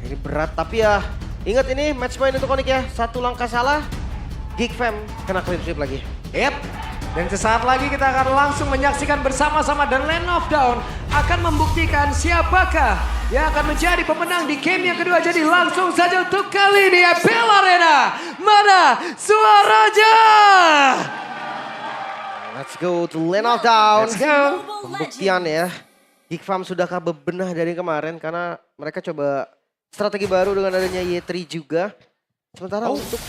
Ini berat tapi ya ingat ini match point untuk Onyx ya. Satu langkah salah, Geek Fam kena clean sweep lagi. Yep. Dan sesaat lagi kita akan langsung menyaksikan bersama-sama The Land of Dawn akan membuktikan siapakah yang akan menjadi pemenang di game yang kedua. Jadi langsung saja untuk kali ini Apel Arena. Mana suaranya? Let's go to Land of Dawn. Let's go. Pembuktian ya. Geek Fam sudahkah bebenah dari kemarin karena mereka coba strategi baru dengan adanya Y3 juga. Sementara untuk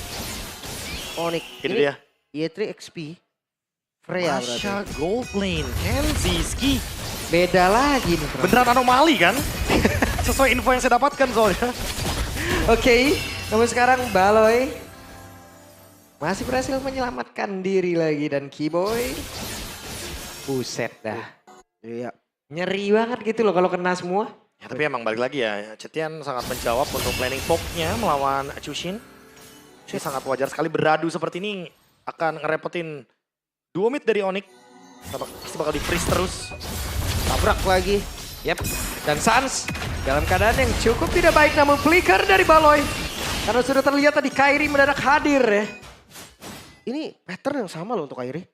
Onyx Ini dia. Y3 XP. Freya Masya berarti. gold lane, Kenziski. Beda lagi nih. Bro. Beneran anomali kan? Sesuai info yang saya dapatkan soalnya. Oke, namun sekarang Baloy masih berhasil menyelamatkan diri lagi dan Keyboy. Buset dah. Iya. Nyeri banget gitu loh kalau kena semua. Ya, tapi emang balik lagi ya, Cetian sangat menjawab untuk planning poke-nya melawan Chushin. Ini sangat wajar sekali beradu seperti ini akan ngerepotin duo mid dari Onyx. Pasti bakal di-freeze terus. Tabrak lagi. Yep. Dan Sans dalam keadaan yang cukup tidak baik namun flicker dari Baloy. Karena sudah terlihat tadi Kairi mendadak hadir ya. Ini pattern yang sama loh untuk Kairi.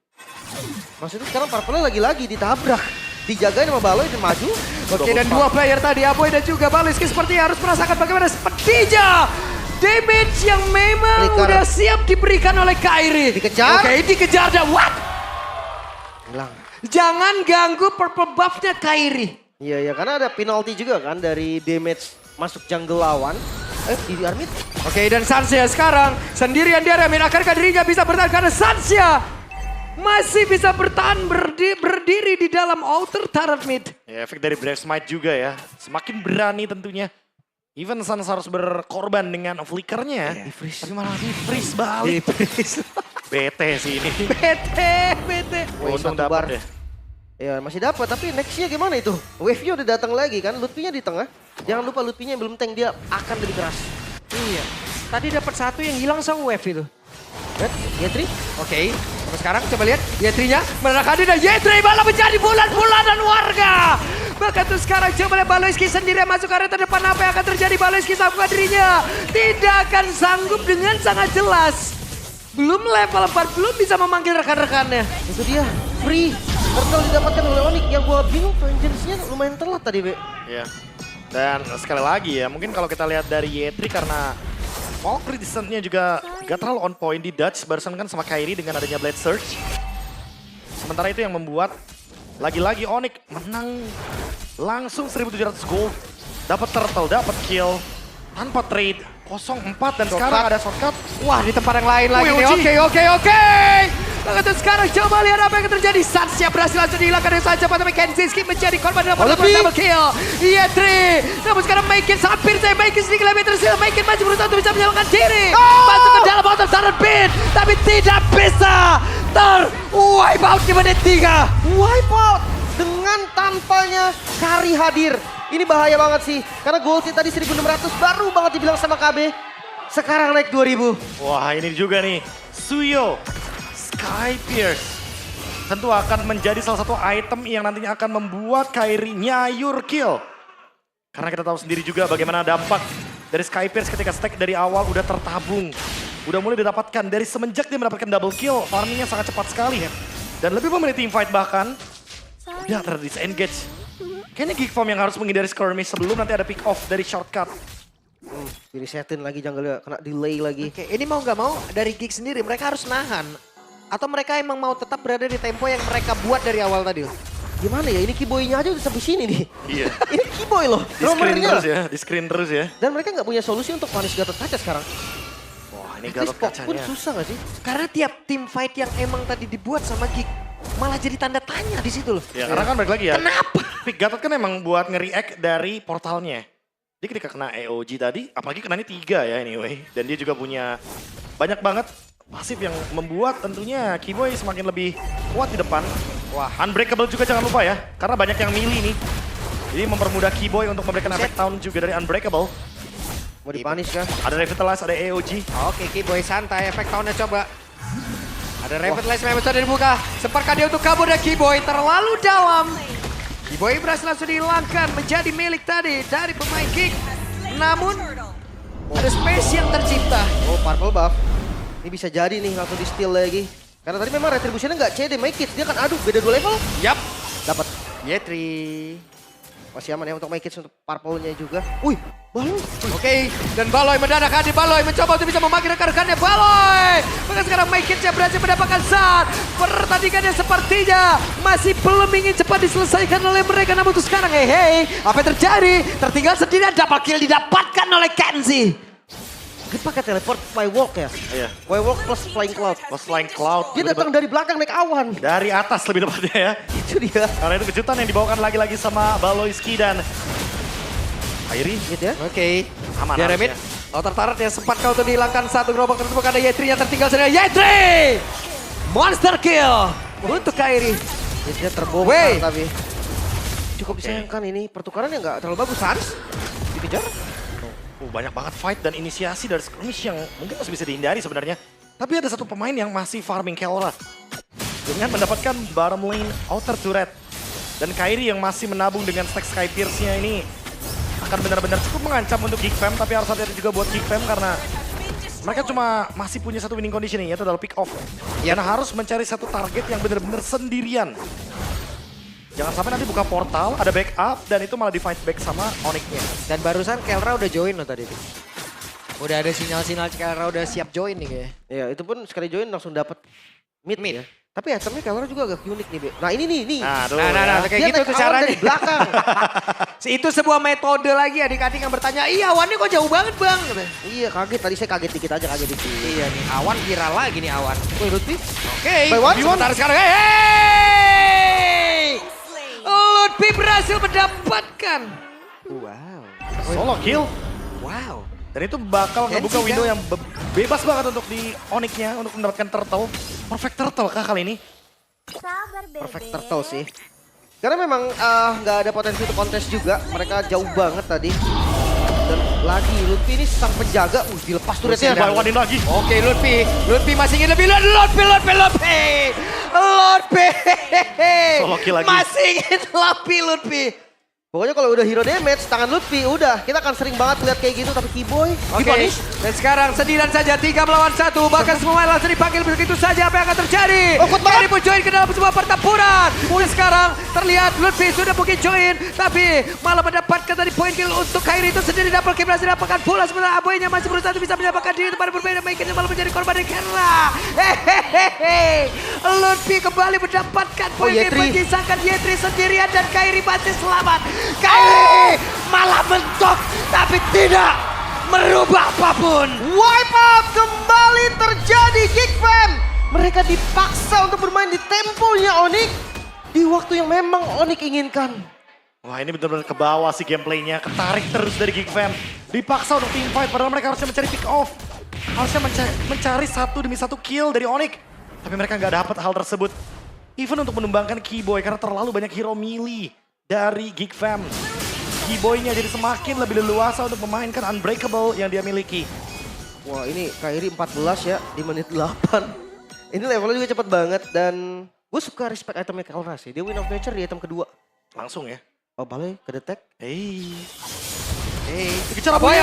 Maksudnya sekarang Purple lagi-lagi ditabrak. Dijagain sama Baloy dan maju. Oke, dan dua player tadi, Aboy dan juga Baliski sepertinya harus merasakan bagaimana sepertinya damage yang memang Flicker. udah siap diberikan oleh Kairi. Dikejar. Oke, dikejar dan what? Hilang. Jangan ganggu purple buff-nya Kairi. Iya, karena ada penalti juga kan dari damage masuk jungle lawan. Di Armit. Oke, dan Sansia sekarang sendirian di area mid. Akankah dirinya bisa bertahan karena Sansia masih bisa bertahan berdiri di dalam outer turret mid. Ya, efek dari Brave Smite juga ya. Semakin berani tentunya. Even Sans harus berkorban dengan flickernya. Di-freeze. Tapi malah di-freeze balik. Bete sih ini. BT. Wih, Untung satu bar. dapat ya. Ya masih dapat tapi nextnya gimana itu? Wave-nya udah datang lagi kan, Lutfi-nya di tengah. Jangan lupa Lutfi-nya yang belum tank, dia akan lebih keras. Iya. Tadi dapat satu yang hilang sama wave itu. Lihat, Y3. Oke, sampai sekarang coba lihat Y3-nya mendadak hadir dan Y3 malah menjadi bulan-bulanan warga. Bahkan tuh sekarang coba lihat Baloyski sendiri masuk area terdepan. Apa yang akan terjadi? Baloyski sanggup dirinya tidak akan sanggup dengan sangat jelas. Belum level 4, belum bisa memanggil rekan-rekannya. Itu dia, free. Turtle didapatkan oleh Onyx. Yang gua bingung, Vengeance-nya lumayan telat tadi, Be. Iya. Dan sekali lagi ya, mungkin kalau kita lihat dari Y3 karena Valkyrie Descent-nya juga gak terlalu on point di dodge barusan kan sama Kairi dengan adanya Blade Surge. Sementara itu yang membuat lagi-lagi Onyx menang langsung 1.700 gold. Dapat turtle, dapat kill tanpa trade 0-4 dan sekarang ada shortcut. Wah, di tempat yang lain lagi nih. Uji. Oke. Begitu sekarang coba lihat apa yang terjadi. Sansia berhasil langsung dihilangkan dengan sangat cepat. Tapi Kenziski menjadi korban dalam double kill. Iya, Tri. Namun sekarang Maikin hampir saya Maikin sedikit lebih tersil. Maikin masih berusaha untuk bisa menyelamatkan diri. Masuk ke dalam outer turret pit. Tapi tidak bisa wipe out di menit 3. Wipe out dengan tanpanya Kari hadir. Ini bahaya banget sih. Karena gold tadi 1.600 baru banget dibilang sama KB. Sekarang naik 2.000. Wah, ini juga nih Suyo Sky Pierce tentu akan menjadi salah satu item yang nantinya akan membuat Kairi nyayur kill. Karena kita tahu sendiri juga bagaimana dampak dari Sky Pierce ketika stack dari awal udah tertabung. Udah mulai didapatkan dari semenjak dia mendapatkan double kill, farmingnya sangat cepat sekali ya. Dan lebih memilih team fight bahkan, udah ter-disengage. Kayaknya Geek Fam yang harus menghindari skirmish sebelum nanti ada pick off dari shortcut. Diresetin lagi jungle-nya, kena delay lagi. Oke, ini mau nggak mau dari Geek sendiri mereka harus nahan. Atau mereka emang mau tetap berada di tempo yang mereka buat dari awal tadi? Gimana ya, ini Keyboy-nya aja udah sampai sini nih. Iya. Ini Keyboy loh, Di screen roamernya. terus ya, di screen terus ya. Dan mereka nggak punya solusi untuk punish Gatot Kaca sekarang. Wah, ini At Gatot least Pok pun kacanya. susah gak sih? Karena tiap tim fight yang emang tadi dibuat sama Geek malah jadi tanda tanya di situ loh. Ya, karena kan balik lagi ya. Kenapa? Pick Gatot kan emang buat nge-react dari portalnya. Dia ketika kena EOG tadi, apalagi kenanya 3 ya anyway. Dan dia juga punya banyak banget pasif yang membuat tentunya Keyboy semakin lebih kuat di depan. Wah, Unbreakable juga jangan lupa ya. Karena banyak yang milih nih. Jadi mempermudah Keyboy untuk memberikan efek down juga dari Unbreakable. Mau dipunish kan? Ada Revitalize, ada EOG. Oke, Keyboy santai, efek tahunnya coba. Ada Revitalize memang sudah dibuka. Sempatkah dia untuk kabur dan Keyboy terlalu dalam. Keyboy berhasil langsung dihilangkan menjadi milik tadi dari pemain Geek. Namun ada space yang tercipta. Oh, purple buff. Ini bisa jadi nih langsung di steal lagi. Karena tadi memang retributionnya nggak CD, make it. Dia kan aduh beda 2 level. Yap. Dapat. Yetri. Masih aman ya untuk make it untuk purple-nya juga. Wih, Baloy. Oke, dan Baloy mendadak hadir. Baloy mencoba untuk bisa memakai rekan-rekannya. Baloy! Maka sekarang make it-nya berhasil mendapatkan saat. Pertandingannya sepertinya masih belum ingin cepat diselesaikan oleh mereka. Namun untuk sekarang, hey, apa yang terjadi? Tertinggal sendirian, double kill didapatkan oleh Kenzie. Dia pakai teleport fly walk ya? Iya. Fly walk plus flying cloud. Plus Flying Cloud. Dia datang dari belakang naik awan. Dari atas lebih tepatnya ya. Itu dia. Karena itu kejutan yang dibawakan lagi-lagi sama Baloyski dan Kairi. Gitu ya. Oke, Aman Jeremit. harusnya. Outer turret yang sempat kau tuh dihilangkan satu gerobak tersebut karena Yetri yang tertinggal sendiri. Yetri! Monster kill untuk Kairi. Dia terbongkar Wey. tapi. Cukup disayangkan ini pertukarannya nggak terlalu bagus. Sans dikejar. Banyak banget fight dan inisiasi dari skirmish yang mungkin masih bisa dihindari sebenarnya. Tapi ada satu pemain yang masih farming Kelra dengan mendapatkan bottom lane outer turret. Dan Kairi yang masih menabung dengan stack Sky Pierce-nya ini akan benar-benar cukup mengancam untuk Geek Fam. Tapi harus hati-hati juga buat Geek Fam karena mereka cuma masih punya satu winning condition yaitu adalah pick off. Karena harus mencari satu target yang benar-benar sendirian. Jangan sampai nanti buka portal, ada backup, dan itu malah di-fight back sama Onyx-nya. Dan barusan Kelra udah join loh tadi tuh. Udah ada sinyal-sinyal Kelra udah siap join nih kayaknya. Iya, itu pun sekali join langsung dapat mid ya. Tapi itemnya Kelra juga agak unik nih, Be. Nah ini nih. Nah, tuh, Nah, kayak Dia gitu naik tuh awan caranya. dari belakang. Itu sebuah metode lagi adik-adik yang bertanya, iya awannya kok jauh banget bang? Iya kaget, tadi saya kaget dikit aja, kaget dikit. Iya nih, awan viral lagi nih awan. Woi Lutfi, Oke, By one? sebentar sekarang. Hey! Lutfi berhasil mendapatkan. Wow. solo kill. Wow. Dan itu bakal ngebuka Kenzie window kan? yang bebas banget untuk di Onyx-nya untuk mendapatkan turtle. Perfect turtle kah kali ini? Sabar bebe. perfect turtle sih. Karena memang nggak ada potensi untuk kontes juga, mereka jauh banget tadi. Dan lagi Lutfi ini sang penjaga, dilepas turretnya. By one in lagi. Oke, Lutfi masih ingin lebih. Lutfi. Solo kill lagi. Masih ingin lebih Lutfi. Pokoknya kalau udah hero damage, tangan Lutfi udah. Kita akan sering banget lihat kayak gitu, tapi Keyboy Oke, dipunish. dan sekarang sendirian saja 3 melawan 1. Bahkan semua langsung dipanggil begitu saja. Apa yang akan terjadi? Oh, kuat banget. Kairi pun join ke dalam sebuah pertempuran. Dan sekarang terlihat Lutfi sudah mungkin join. Tapi malah mendapatkan tadi poin kill untuk Kairi itu sendiri. Double kill berhasil didapatkan pula. Sementara Aboynya masih berusaha untuk bisa menyelamatkan diri. Tempat berbeda, Maikennya malah menjadi korban dari Kerla. Hehehe. Lutfi kembali mendapatkan poin kill. Yetri. Menyisakan Yetri sendirian dan Kairi masih selamat. Kairi malah mentok tapi tidak merubah apapun. Wipe up kembali terjadi Geek Fam. Mereka dipaksa untuk bermain di temponya Onyx di waktu yang memang Onyx inginkan. Wah ini benar-benar ke bawah sih gameplaynya. Ketarik terus dari Geek Fam. Dipaksa untuk team fight padahal mereka harusnya mencari pick off. Harusnya mencari satu demi satu kill dari Onyx. Tapi mereka nggak dapat hal tersebut. Even untuk menumbangkan Keyboy karena terlalu banyak hero melee dari Geek Fam. Keyboy-nya jadi semakin lebih leluasa untuk memainkan Unbreakable yang dia miliki. Wah ini Kairi 14 ya di menit 8. Ini levelnya juga cepet banget dan gue suka respect itemnya Kelra sih. Dia win of nature di item kedua. Langsung ya. Oh Baloy ke detect. Hey. Dikejar Aboy.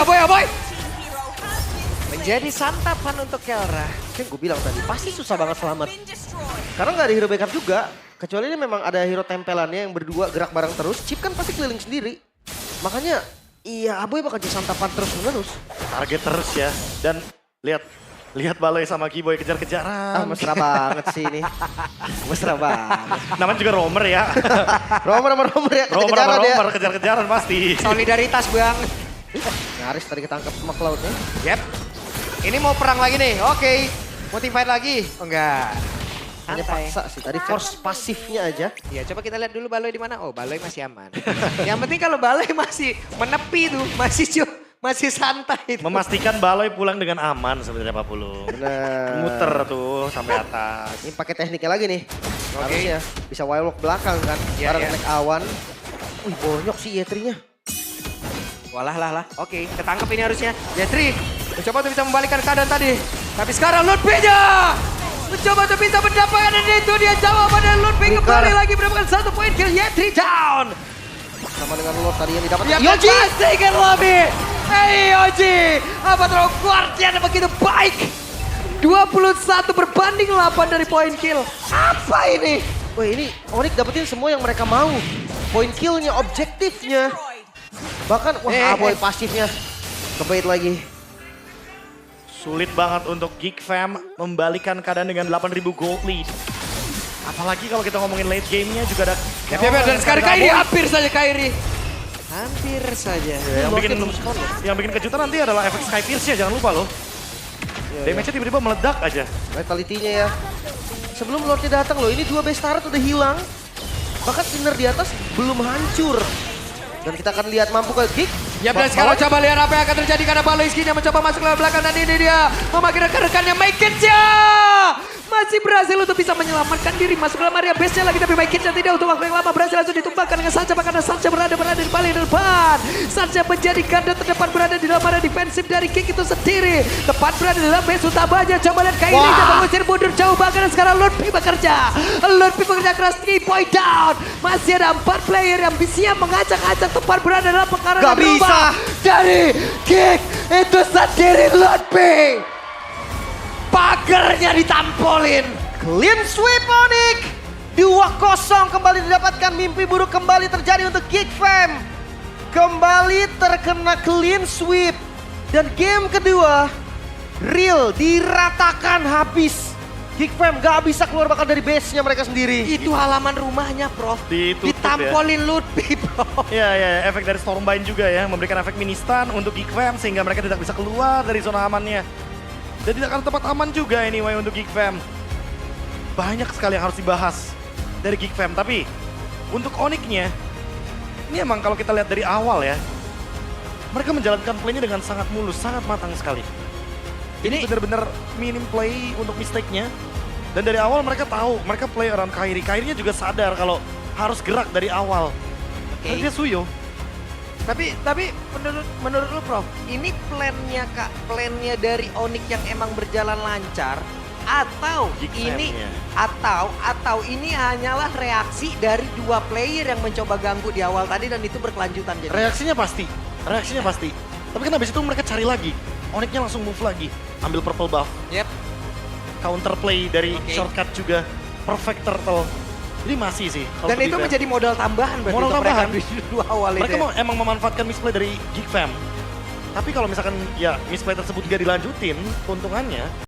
Menjadi santapan untuk Kelra. Kan gue bilang tadi pasti susah banget selamat. Karena nggak ada hero backup juga. Kecuali ini memang ada hero tempelannya yang berdua gerak bareng terus. Chip kan pasti keliling sendiri. Makanya iya Aboy bakal jadi santapan terus menerus. Target terus ya. Dan lihat Baloy sama Keyboy kejar-kejaran. Mesra banget sih ini. Mesra banget. Namanya juga Romer ya. Romer ya. Romer kejar-kejaran pasti. Solidaritas bang. Nyaris tadi ketangkep sama Cloud-nya. Yep. Ini mau perang lagi nih. Oke. Mau team fight lagi? Oh enggak. Hanya Santai. paksa sih. Tadi force pasifnya aja. Ya coba kita lihat dulu Baloy di mana. Oh Baloy masih aman. Yang penting kalau Baloy masih menepi tuh, masih santai. Tuh. Memastikan Baloy pulang dengan aman sebenarnya Pak Pulung. Bener. Muter tuh sampai atas. Ini pakai tekniknya lagi nih. Oke. Harusnya bisa wild walk belakang kan. Iya, Bareng iya. naik awan. Wih bonyok sih Yetrinya. Walah. Oke, ketangkep ini harusnya. Yetri mencoba untuk bisa membalikkan keadaan tadi. Tapi sekarang Lutfi-nya mencoba untuk bisa mendapatkan itu dia jawaban dan Lutfi Bukan. kembali lagi mendapatkan 1 poin kill. Yetri down. Sama dengan Lord tadi yang didapat. Dia Yoji! pastikan lebih. Hey Oji, Avatar Guardian begitu baik. 21 berbanding 8 dari poin kill. Apa ini? Wah ini Onyx dapetin semua yang mereka mau. Poin killnya, objektifnya. Bahkan, wah Aboy pasifnya. Kebait lagi. Sulit banget untuk Geek Fam membalikan keadaan dengan 8.000 gold lead. Apalagi kalau kita ngomongin late game-nya juga ada... Dan sekarang Kairi hampir saja Kairi. Hampir saja. Yang bikin kejutan nanti adalah efek Sky Pierce-nya, jangan lupa loh. Damage-nya tiba-tiba meledak aja. Vitality-nya ya. Sebelum Lordnya datang loh, ini 2 base turret udah hilang. Bahkan Sinner di atas belum hancur. Dan kita akan lihat mampu ke Geek. Ya dan sekarang coba lihat apa yang akan terjadi karena Baloiski-nya mencoba masuk ke belakang dan ini dia memakai rekan-rekannya Maikitnya. Masih berhasil untuk bisa menyelamatkan diri masuk dalam area base-nya lagi tapi Maikitnya tidak untuk waktu yang lama berhasil langsung ditumbangkan dengan Sancha karena Sancha berada di paling depan. Sancha menjadi garda terdepan berada di dalam area defensif dari Geek itu sendiri. Tepat berada di dalam base utamanya. Coba lihat Kairi yang mengusir mundur jauh bahkan dan sekarang Lordpi bekerja. Lordpi bekerja keras 3 point down. Masih ada 4 player yang bisa mengacak-acak tepat berada dalam pekarangan Gak rumah bisa. dari Geek itu sendiri Lordpi. Pagernya ditampolin. Clean sweep Onyx. 2-0 kembali didapatkan. Mimpi buruk kembali terjadi untuk Geek Fam. Kembali terkena clean sweep. Dan game kedua, real diratakan habis. Geek Fam gak bisa keluar bakal dari base-nya mereka sendiri. Itu halaman rumahnya, Prof. Ditutup Ditampolin Lutfi, Prof. Ya, efek dari Stormbind juga ya, memberikan efek mini stun untuk Geek Fam sehingga mereka tidak bisa keluar dari zona amannya. Dan tidak akan tempat aman juga anyway untuk Geek Fam. Banyak sekali yang harus dibahas dari Geek Fam, tapi untuk Onyx-nya, ini emang kalau kita lihat dari awal ya, mereka menjalankan play-nya dengan sangat mulus, sangat matang sekali. Ini benar-benar minim play untuk mistake-nya. Dan dari awal mereka tahu, mereka play around Kairi. Kairinya juga sadar kalau harus gerak dari awal. Oke. Dan dia Suyo. Tapi menurut lu Prof, ini plannya dari Onyx yang emang berjalan lancar atau Geek ini Fam-nya. atau ini hanyalah reaksi dari 2 player yang mencoba ganggu di awal tadi dan itu berkelanjutan jadi. Reaksinya pasti. Tapi kan habis itu mereka cari lagi. Onyx-nya langsung move lagi. Ambil purple buff. Yep. Counter play dari Oke. shortcut juga. Perfect turtle. Jadi masih sih. kalau Dan untuk itu defense. menjadi modal tambahan berarti Modal untuk tambahan. mereka di 2 awal Mereka itu. emang memanfaatkan misplay dari Geek Fam. Tapi kalau misalkan ya misplay tersebut gak dilanjutin, keuntungannya